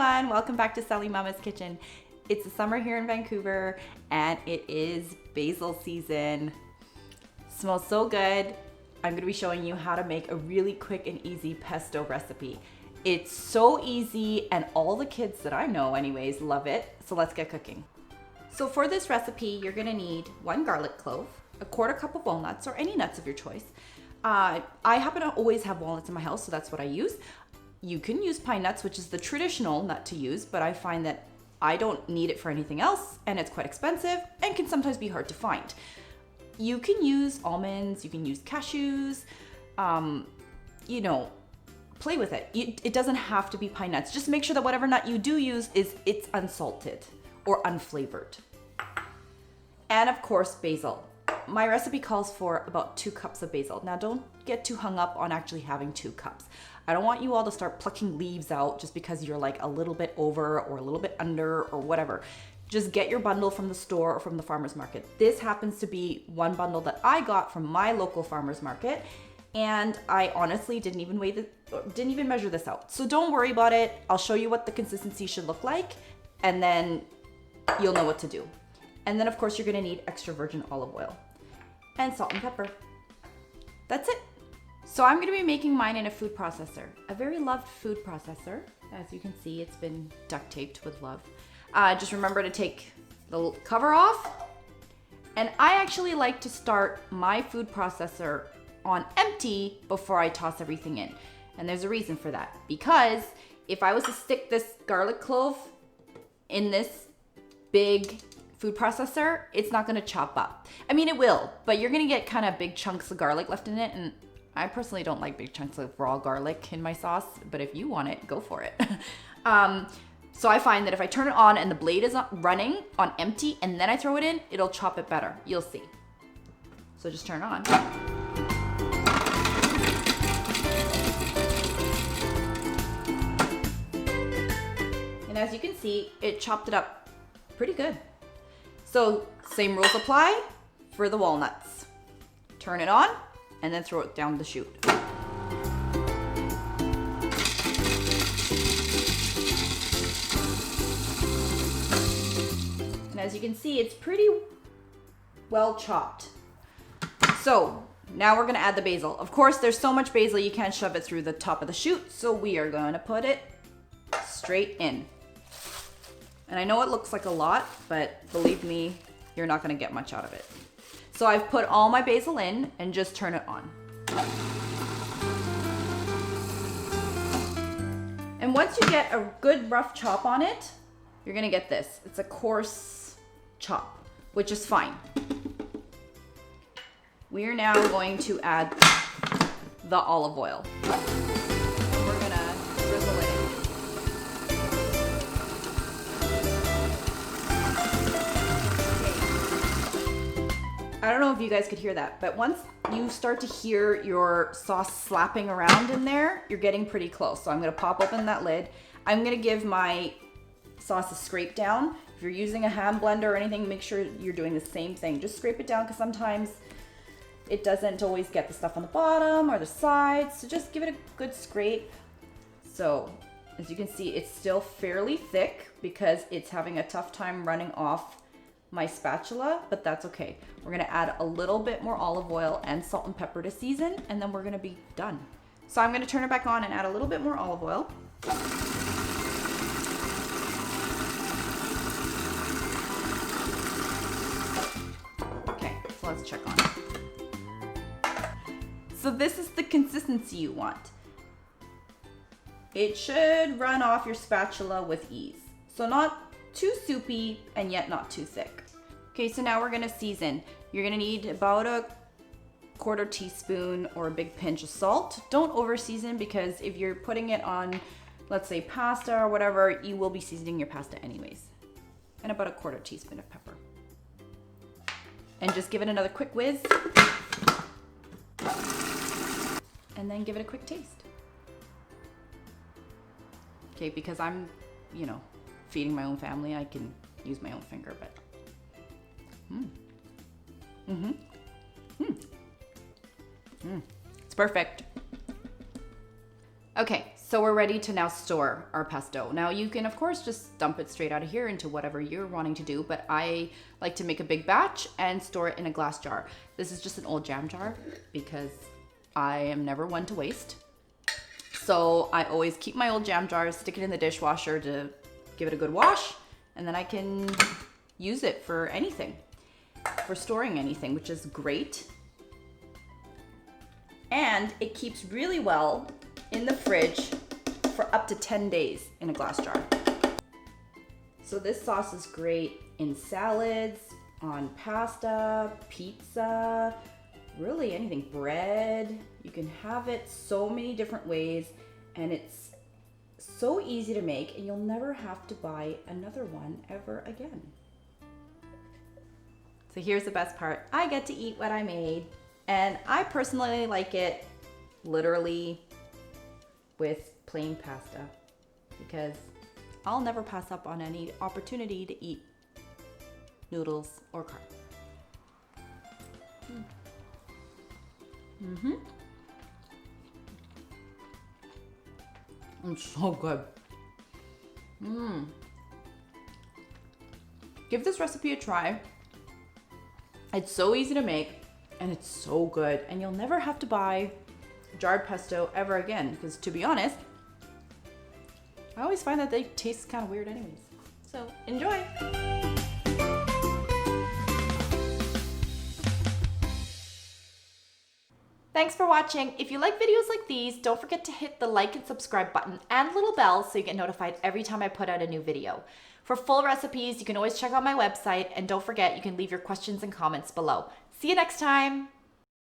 everyone, welcome back to Celi Mama's Kitchen. It's the summer here in Vancouver and it is basil season. Smells so good. I'm gonna be showing you how to make a really quick and easy pesto recipe. It's so easy and all the kids that I know anyways love it, so let's get cooking. So for this recipe, you're gonna need 1 garlic clove, a 1/4 cup of walnuts or any nuts of your choice. I happen to always have walnuts in my house, so that's what I use. You can use pine nuts, which is the traditional nut to use, but I find that I don't need it for anything else and it's quite expensive and can sometimes be hard to find. You can use almonds, you can use cashews, play with it. It doesn't have to be pine nuts. Just make sure that whatever nut you do use it's unsalted or unflavored. And of course, basil. My recipe calls for about 2 cups of basil. Now don't get too hung up on actually having 2 cups. I don't want you all to start plucking leaves out just because you're like a little bit over or a little bit under or whatever. Just get your bundle from the store or from the farmer's market. This happens to be one bundle that I got from my local farmer's market, and I honestly didn't even measure this out. So don't worry about it. I'll show you what the consistency should look like, and then you'll know what to do. And then of course you're gonna need extra virgin olive oil and salt and pepper. That's it. So I'm gonna be making mine in a food processor, a very loved food processor. As you can see, it's been duct taped with love. Just remember to take the cover off. And I actually like to start my food processor on empty before I toss everything in. And there's a reason for that, because if I was to stick this garlic clove in this big food processor, it's not gonna chop up. I mean, it will, but you're gonna get kind of big chunks of garlic left in it, and I personally don't like big chunks of raw garlic in my sauce, but if you want it, go for it. So I find that if I turn it on and the blade is running on empty and then I throw it in, it'll chop it better. You'll see. So just turn it on. And as you can see, it chopped it up pretty good. So same rules apply for the walnuts. Turn it on and then throw it down the chute. And as you can see, it's pretty well chopped. So now we're gonna add the basil. Of course, there's so much basil you can't shove it through the top of the chute, so we are gonna put it straight in. And I know it looks like a lot, but believe me, you're not gonna get much out of it. So I've put all my basil in and just turn it on. And once you get a good rough chop on it, you're gonna get this. It's a coarse chop, which is fine. We are now going to add the olive oil. We're gonna drizzle it in. I don't know if you guys could hear that, but once you start to hear your sauce slapping around in there, you're getting pretty close. So I'm gonna pop open that lid. I'm gonna give my sauce a scrape down. If you're using a hand blender or anything, make sure you're doing the same thing. Just scrape it down because sometimes it doesn't always get the stuff on the bottom or the sides. So just give it a good scrape. So as you can see, it's still fairly thick because it's having a tough time running off my spatula, but that's okay. We're gonna add a little bit more olive oil and salt and pepper to season, and then we're gonna be done. So I'm gonna turn it back on and add a little bit more olive oil. Okay, so let's check on it. So this is the consistency you want. It should run off your spatula with ease. So not too soupy and yet not too thick. Okay, so now we're gonna season. You're gonna need about a 1/4 teaspoon or a big pinch of salt. Don't over season because if you're putting it on, let's say pasta or whatever, you will be seasoning your pasta anyways. And about a 1/4 teaspoon of pepper. And just give it another quick whiz. And then give it a quick taste. Okay, because I'm, feeding my own family, I can use my own finger, but it's perfect. Okay, So we're ready to now store our pesto. Now you can of course just dump it straight out of here into whatever you're wanting to do, but I like to make a big batch and store it in a glass jar. This is just an old jam jar because I am never one to waste. So I always keep my old jam jars, stick it in the dishwasher to give it a good wash, and then I can use it for anything, for storing anything, which is great. And it keeps really well in the fridge for up to 10 days in a glass jar. So this sauce is great in salads, on pasta, pizza, really anything, bread. You can have it so many different ways, and it's so easy to make, and you'll never have to buy another one ever again. So here's the best part. I get to eat what I made, and I personally like it literally with plain pasta because I'll never pass up on any opportunity to eat noodles or carb. It's so good. Give this recipe a try. It's so easy to make and it's so good, and you'll never have to buy jarred pesto ever again because, to be honest, I always find that they taste kind of weird anyways. So enjoy. Thanks for watching. If you like videos like these, don't forget to hit the like and subscribe button and little bell so you get notified every time I put out a new video. For full recipes, you can always check out my website, and don't forget you can leave your questions and comments below. See you next time.